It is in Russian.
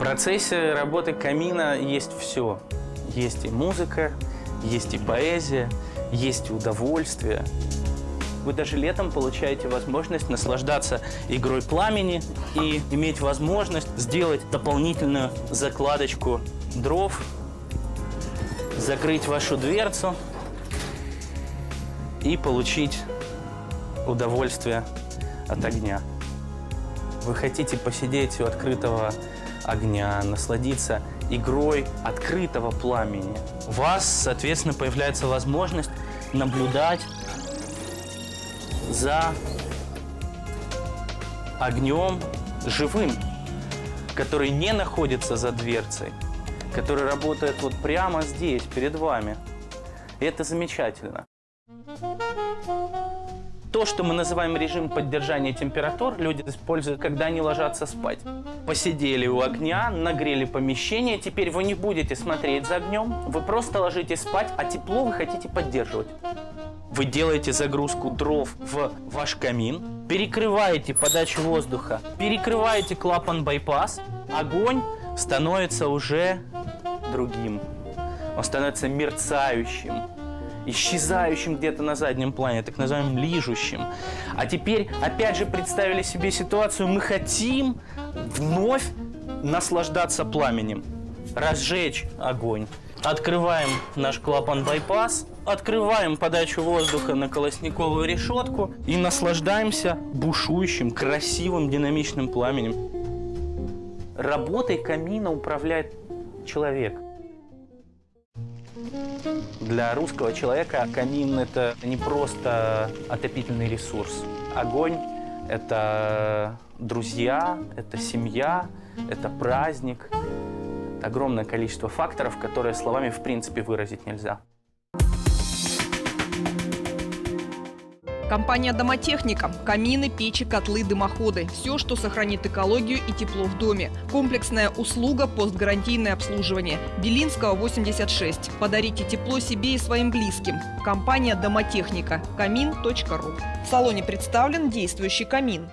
процессе работы камина есть все. Есть и музыка, есть и поэзия, есть и удовольствие. Вы даже летом получаете возможность наслаждаться игрой пламени и иметь возможность сделать дополнительную закладочку дров, закрыть вашу дверцу и получить удовольствие от огня. Вы хотите посидеть у открытого огня, насладиться игрой открытого пламени. У вас, соответственно, появляется возможность наблюдать за огнем живым, который не находится за дверцей, который работает вот прямо здесь, перед вами. И это замечательно. То, что мы называем режим поддержания температур, люди используют, когда они ложатся спать. Посидели у огня, нагрели помещение, теперь вы не будете смотреть за огнем, вы просто ложитесь спать, а тепло вы хотите поддерживать. Вы делаете загрузку дров в ваш камин, перекрываете подачу воздуха, перекрываете клапан-байпас, огонь становится уже другим. Он становится мерцающим, исчезающим где-то на заднем плане, так называемым лижущим. А теперь, опять же, представили себе ситуацию, мы хотим вновь наслаждаться пламенем, разжечь огонь. Открываем наш клапан-байпас, открываем подачу воздуха на колосниковую решетку и наслаждаемся бушующим, красивым, динамичным пламенем. Работой камина управляет человек. Для русского человека камин – это не просто отопительный ресурс. Огонь – это друзья, это семья, это праздник. Огромное количество факторов, которые словами в принципе выразить нельзя. Компания «Домотехника». Камины, печи, котлы, дымоходы. Все, что сохранит экологию и тепло в доме. Комплексная услуга, постгарантийное обслуживание. Белинского, 86. Подарите тепло себе и своим близким. Компания «Домотехника». Камин.ру. В салоне представлен действующий камин.